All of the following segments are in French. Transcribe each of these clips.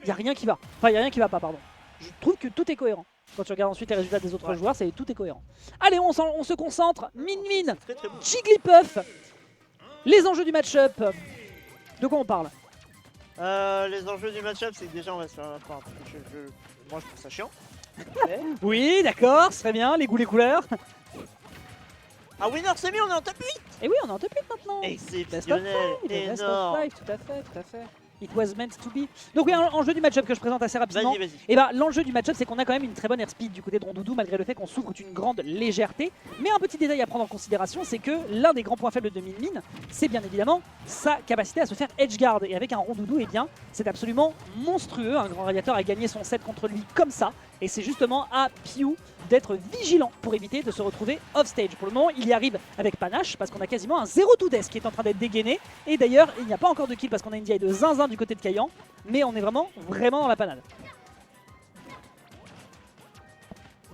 il n'y a rien qui va. Enfin, il n'y a rien qui va pas, pardon. Je trouve que tout est cohérent. Quand tu regardes ensuite les résultats des autres joueurs, tout est cohérent. Allez, on se concentre. Min, Très très bon. Jigglypuff. Les enjeux du match-up. De quoi on parle? Les enjeux du match-up, c'est que déjà on va se faire. Enfin, moi je trouve ça chiant. Oui, d'accord, c'est très bien. Les goûts, les couleurs. Ah winner c'est mis, on est en top 8. Et oui, on est en top 8 maintenant. Exceptionnel, Best of énorme. 5, tout à fait, tout à fait. It was meant to be. Donc oui, un enjeu du match-up que je présente assez rapidement. Vas-y. Et bah l'enjeu du match-up, c'est qu'on a quand même une très bonne airspeed du côté de Rondoudou, malgré le fait qu'on souffre d'une grande légèreté. Mais un petit détail à prendre en considération, c'est que l'un des grands points faibles de Min, c'est bien évidemment sa capacité à se faire edgeguard. Et avec un Rondoudou, eh bien, c'est absolument monstrueux. Un grand radiateur a gagné son set contre lui comme ça. Et c'est justement à Piu d'être vigilant pour éviter de se retrouver off-stage. Pour le moment, il y arrive avec panache parce qu'on a quasiment un 0-2 death qui est en train d'être dégainé. Et d'ailleurs, il n'y a pas encore de kill parce qu'on a une DI de zinzin du côté de Kaiyan. Mais on est vraiment dans la panade.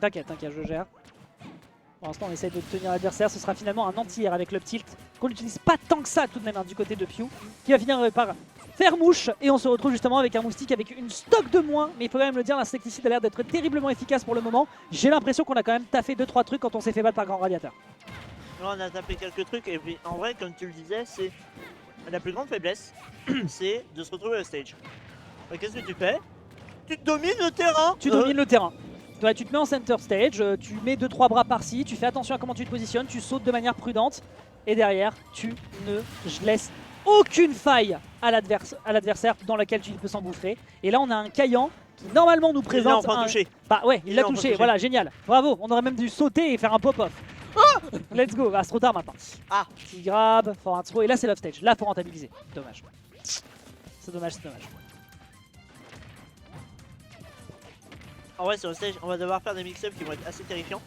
T'inquiète, je gère. Pour l'instant, on essaye de tenir l'adversaire. Ce sera finalement un anti-air avec le tilt qu'on n'utilise pas tant que ça tout de même du côté de Piu, qui va finir par faire mouche. Et on se retrouve justement avec un moustique avec une stock de moins. Mais il faut quand même le dire, l'insecticide a l'air d'être terriblement efficace pour le moment. J'ai l'impression qu'on a quand même taffé 2-3 trucs quand on s'est fait battre par Grand Radiateur. Là, on a tapé quelques trucs et puis en vrai, comme tu le disais, c'est la plus grande faiblesse, c'est de se retrouver au stage. Qu'est-ce que tu fais? Tu domines le terrain. Tu domines le terrain. Ouais, tu te mets en center stage, tu mets 2-3 bras par-ci, tu fais attention à comment tu te positionnes, tu sautes de manière prudente. Et derrière, tu ne laisses aucune faille à l'adversaire dans laquelle tu peux s'engouffrer. Et là, on a un Kaiyan qui normalement nous présente. Il l'a enfin touché. Bah ouais, il l'a touché. Voilà, génial. Bravo, on aurait même dû sauter et faire un pop-off. Let's go, c'est trop tard maintenant. Ah, petit grab, forward throw, et là c'est l'off stage. Là, faut rentabiliser. Dommage. C'est dommage. En vrai, sur le stage, on va devoir faire des mix-ups qui vont être assez terrifiants.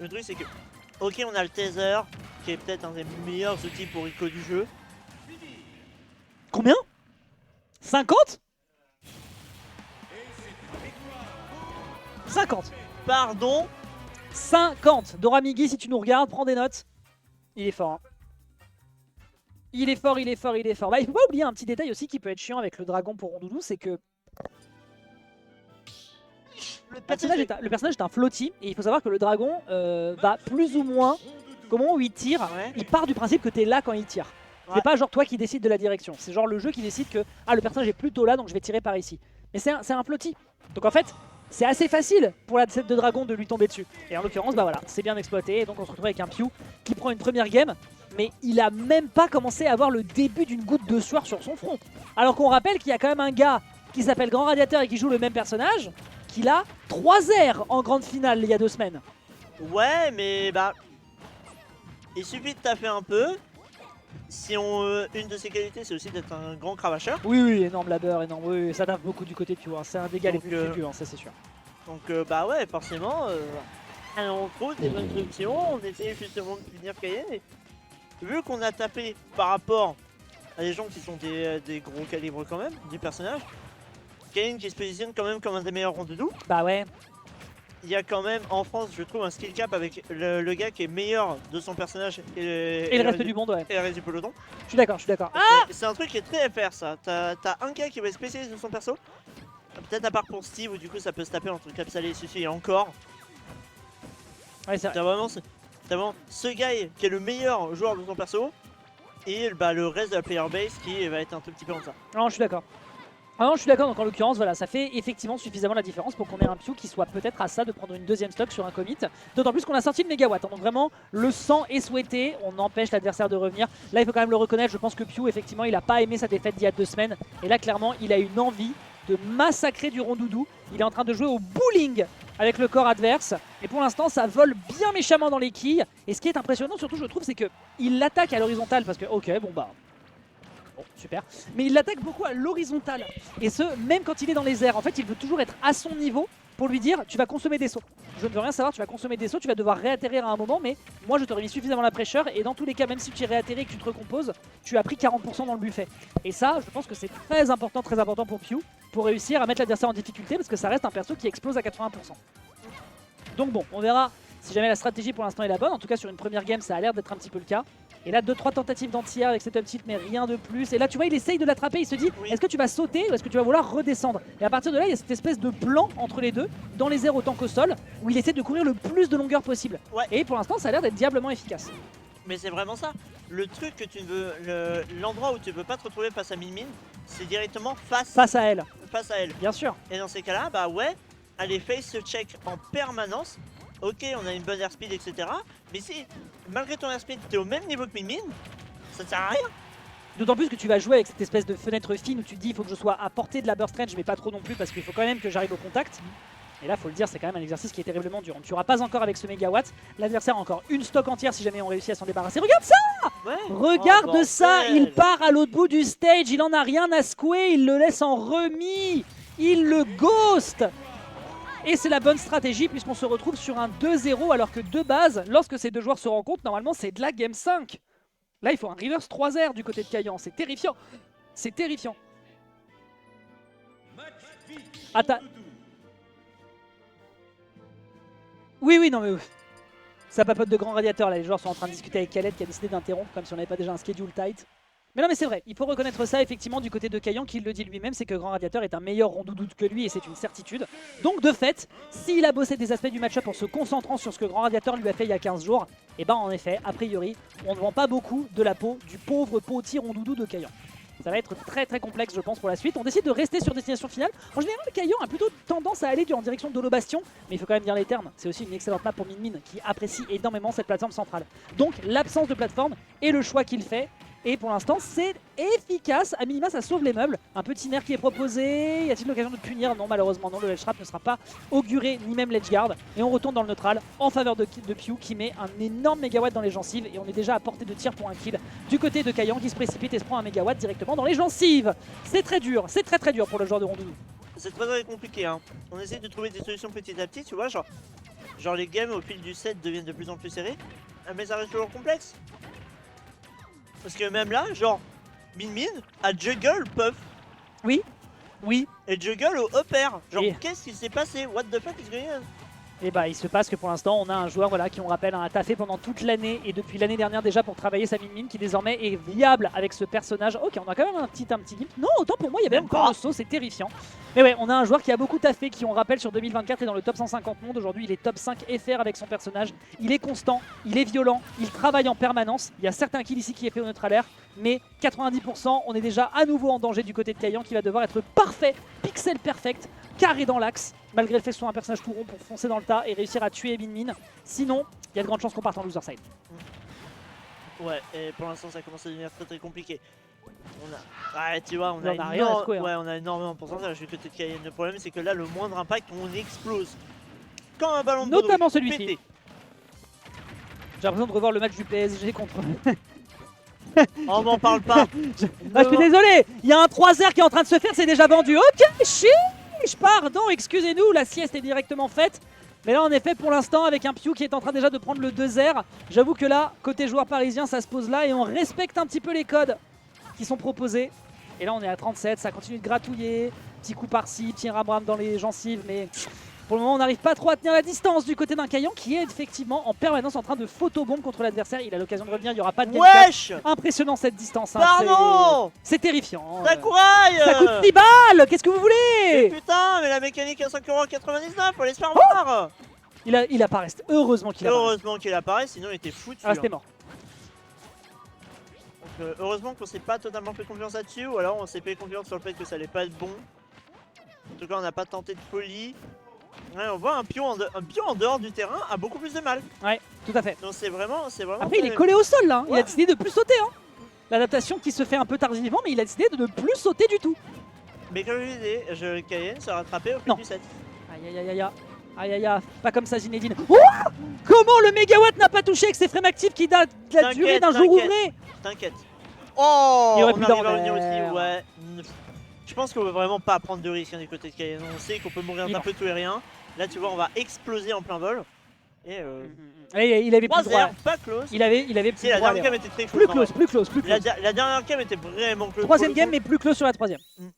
Le truc, c'est que, ok, on a le taser, qui est peut-être un des meilleurs outils pour Ico du jeu. Combien 50 50. Pardon. 50. Doramigi, si tu nous regardes, prends des notes. Il est fort. Hein. Il est fort. Bah, il faut pas oublier un petit détail aussi qui peut être chiant avec le dragon pour Rondoudou, c'est que le personnage est un floaty, et il faut savoir que le dragon va plus ou moins, comment il tire, il part du principe que tu es là quand il tire. C'est pas genre toi qui décide de la direction, c'est genre le jeu qui décide que le personnage est plutôt là donc je vais tirer par ici. Mais c'est un floaty. Donc en fait, c'est assez facile pour la set de dragon de lui tomber dessus. Et en l'occurrence, bah voilà, c'est bien exploité. Et donc on se retrouve avec un Piu qui prend une première game, mais il a même pas commencé à avoir le début d'une goutte de sueur sur son front. Alors qu'on rappelle qu'il y a quand même un gars qui s'appelle Grand Radiateur et qui joue le même personnage, qu'il a 3 airs en grande finale il y a 2 semaines. Ouais, mais bah, il suffit de taffer un peu. Si une de ses qualités, c'est aussi d'être un grand cravacheur. Oui, énorme labeur, énorme. Oui, ça taffe beaucoup du côté de Piu. Hein. C'est un dégât les plus fluctueux, ça c'est sûr. Donc bah ouais, forcément, on trouve des instructions, on essaie justement de finir Cayenne. Et vu qu'on a tapé par rapport à des gens qui sont des gros calibres quand même, du personnage, Cayenne qui se positionne quand même comme un des meilleurs Rondoudou. Bah ouais. Il y a quand même en France, je trouve, un skill cap avec le gars qui est meilleur de son personnage et le reste du monde, ouais. Et le reste du peloton. Je suis d'accord. C'est un truc qui est très FR ça. T'as un gars qui va être spécialiste de son perso. Peut-être à part pour Steve où du coup ça peut se taper entre Capsal et Sushi et encore. Ouais, c'est vrai. T'as vraiment ce gars qui est le meilleur joueur de son perso. Et bah, le reste de la player base qui va être un tout petit peu en ça. Non, je suis d'accord. Non, je suis d'accord, donc en l'occurrence, voilà, ça fait effectivement suffisamment la différence pour qu'on ait un Piu qui soit peut-être à ça de prendre une deuxième stock sur un commit. D'autant plus qu'on a sorti le mégawatt, hein, donc vraiment le sang est souhaité, on empêche l'adversaire de revenir. Là, il faut quand même le reconnaître, je pense que Piu, effectivement, il a pas aimé sa défaite d'il y a 2 semaines. Et là, clairement, il a une envie de massacrer du Rondoudou. Il est en train de jouer au bowling avec le corps adverse. Et pour l'instant, ça vole bien méchamment dans les quilles. Et ce qui est impressionnant, surtout, je trouve, c'est qu'il l'attaque à l'horizontale parce que, ok, bon bah... Bon, super. Mais il l'attaque beaucoup à l'horizontale. Et ce, même quand il est dans les airs. En fait, il veut toujours être à son niveau pour lui dire tu vas consommer des sauts. Je ne veux rien savoir, tu vas consommer des sauts, tu vas devoir réatterrir à un moment, mais moi je t'aurais mis suffisamment la pressure. Et dans tous les cas, même si tu réatterris et que tu te recomposes, tu as pris 40% dans le buffet. Et ça, je pense que c'est très important pour Piu, pour réussir à mettre l'adversaire en difficulté, parce que ça reste un perso qui explose à 80%. Donc bon, on verra si jamais la stratégie pour l'instant est la bonne. En tout cas, sur une première game, ça a l'air d'être un petit peu le cas. Et là, 2-3 tentatives d'anti-air avec cette up tilt, mais rien de plus. Et là, tu vois, il essaye de l'attraper. Il se dit, Oui. est-ce que tu vas sauter ou est-ce que tu vas vouloir redescendre? Et à partir de là, il y a cette espèce de plan entre les deux, dans les airs autant qu'au sol, où il essaie de courir le plus de longueur possible. Ouais. Et pour l'instant, ça a l'air d'être diablement efficace. Mais c'est vraiment ça. Le truc que tu ne veux, l'endroit où tu ne veux pas te retrouver face à Min Min, c'est directement face Face à elle, à elle. bien sûr. Et dans ces cas-là, bah ouais, aller face ce check en permanence. Ok, on a une bonne airspeed, etc. Mais si, malgré ton airspeed, t'es au même niveau que Min Min, ça ne sert à rien. D'autant plus que tu vas jouer avec cette espèce de fenêtre fine où tu te dis il faut que je sois à portée de la burst range, mais pas trop non plus parce qu'il faut quand même que j'arrive au contact. Et là, faut le dire, c'est quand même un exercice qui est terriblement dur. On ne tuera pas encore avec ce mégawatt. L'adversaire a encore une stock entière si jamais on réussit à s'en débarrasser. Regarde ça! Ouais. Regarde Oh, ça! bordel. Il part à l'autre bout du stage, il en a rien à secouer, il le laisse en remis. Il le ghost! Et c'est la bonne stratégie puisqu'on se retrouve sur un 2-0 alors que de base, lorsque ces deux joueurs se rencontrent, normalement c'est de la game 5. Là, il faut un reverse 3-0 du côté de Kaiyan. C'est terrifiant. C'est terrifiant. Attends. Oui, non mais... Ça papote de grands radiateurs là. Les joueurs sont en train de discuter avec Khaled qui a décidé d'interrompre comme si on n'avait pas déjà un schedule tight. Mais non mais c'est vrai, il faut reconnaître ça effectivement du côté de Kaiyan qui le dit lui-même, c'est que Grand Radiateur est un meilleur rondoudou que lui et c'est une certitude. Donc de fait, s'il a bossé des aspects du match-up en se concentrant sur ce que Grand Radiateur lui a fait il y a 15 jours, et ben en effet, a priori, on ne vend pas beaucoup de la peau du pauvre petit rondoudou de Kaiyan. Ça va être très très complexe je pense pour la suite. On décide de rester sur destination finale. En général, Kaiyan a plutôt tendance à aller en direction de Bastion, mais il faut quand même dire les termes. C'est aussi une excellente map pour Min Min qui apprécie énormément cette plateforme centrale. Donc l'absence de plateforme est le choix qu'il fait. Et pour l'instant, c'est efficace. À minima, ça sauve les meubles. Un petit nerf qui est proposé. Y a-t-il l'occasion de punir? Non, malheureusement, non. Le ledge trap ne sera pas auguré, ni même ledge guard. Et on retourne dans le neutral en faveur de Pew qui met un énorme mégawatt dans les gencives. Et on est déjà à portée de tir pour un kill du côté de Kaiyan qui se précipite et se prend un mégawatt directement dans les gencives. C'est très dur pour le joueur de Rondoudou. C'est très compliqué, hein. On essaie de trouver des solutions petit à petit, tu vois, genre les games au fil du set deviennent de plus en plus serrés. Mais ça reste toujours complexe. Parce que même là, genre, Min Min a juggle Puff. Oui. Et juggle au upper. Genre, Et- qu'est-ce qui s'est passé? What the fuck is going on? Et bah il se passe que pour l'instant on a un joueur qui on rappelle a taffé pendant toute l'année et depuis l'année dernière déjà pour travailler sa Min Min qui désormais est viable avec ce personnage. Ok, on a quand même un petit gimp. Non, autant pour moi il y avait Même encore pas. le saut, c'est terrifiant. Mais ouais, on a un joueur qui a beaucoup taffé, qui on rappelle sur 2024 est dans le top 150 monde. Aujourd'hui il est top 5 FR avec son personnage. Il est constant, il est violent, il travaille en permanence. Il y a certains kills ici qui est fait au neutral air, mais 90% on est déjà à nouveau en danger du côté de Kaiyan qui va devoir être parfait, pixel perfect, carré dans l'axe, malgré le fait que ce soit un personnage tout rond pour foncer dans le tas et réussir à tuer Min Min. Sinon, il y a de grandes chances qu'on parte en loser side. Ouais, et pour l'instant ça commence à devenir très compliqué. On a... Ouais, tu vois, Là, on a rien à secouer, hein. Ouais, on a énormément de pourcentage du côté de Kaiyan. Le problème c'est que là, le moindre impact, on explose. Comme un ballon de Notamment baudruche, celui-ci. pété. J'ai l'impression de revoir le match du PSG contre... On m'en parle pas. Ah, je suis désolé, il y a un 3-0 qui est en train de se faire, c'est déjà vendu. Ok, chiche, pardon, excusez-nous, la sieste est directement faite. Mais là, en effet, pour l'instant, avec un Pew qui est en train déjà de prendre le 2-0, j'avoue que là, côté joueur parisien, ça se pose là et on respecte un petit peu les codes qui sont proposés. Et là, on est à 37, ça continue de gratouiller. Petit coup par-ci, petit ram-ram dans les gencives, mais pour le moment, on n'arrive pas trop à tenir la distance du côté d'un Kaiyan qui est effectivement en permanence en train de photobombe contre l'adversaire. Il a l'occasion de revenir, il n'y aura pas de game cap. Wesh. Impressionnant cette distance. Hein, Pardon. c'est terrifiant. Sakurai. Ça coûte 10 balles, qu'est-ce que vous Mais voulez? putain, mais la mécanique à 5,99€, faut les se faire voir. Il apparaît, heureusement qu'il apparaît. Heureusement qu'il apparaît, sinon il était foutu. Ah, c'était mort. Donc, heureusement qu'on s'est pas totalement fait confiance là-dessus, ou alors on s'est fait confiance sur le fait que ça allait pas être bon. En tout cas, on n'a pas tenté de folie. Ouais, on voit un pion en dehors du terrain a beaucoup plus de mal. Ouais, tout à fait. Donc c'est vraiment. Après, il est collé au sol là. Hein. Il a Ouais. décidé de plus sauter. Hein. L'adaptation qui se fait un peu tardivement, mais il a décidé de ne plus sauter du tout. Mais comme je disais, Cayenne se rattrapait au fil Non. du set. Aïe aïe aïe aïe. Aïe aïe aïe, pas comme ça Zinedine. Oh, comment le mégawatt n'a pas touché avec ses frames actifs qui date de la durée d'un jour T'inquiète. ouvré? T'inquiète. Oh, Il aurait on pu arrive à l'envers. revenir aussi, ouais. Je pense qu'on veut vraiment pas prendre de risques hein, du côté de Cayenne. On sait qu'on peut mourir Mais d'un non. peu tout et rien. Là, tu vois, on va exploser en plein vol. Et Et il avait plus 3-0, droit. pas close. Il avait plus Si, la droit à dernière game l'erreur. était très close. Plus en close, vrai. plus close, plus close. La dernière game était vraiment close. Troisième pour le game, coup. mais plus close sur la troisième. Mm.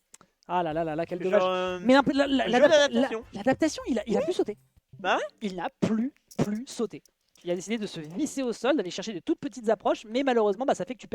Ah là là là là, quel Genre, dommage. Mais un peu jeu d'adaptation. l'adaptation, il a plus sauté. Bah ouais. Il n'a plus sauté. il a décidé de se visser au sol, d'aller chercher de toutes petites approches, mais malheureusement, bah, ça fait que tu perds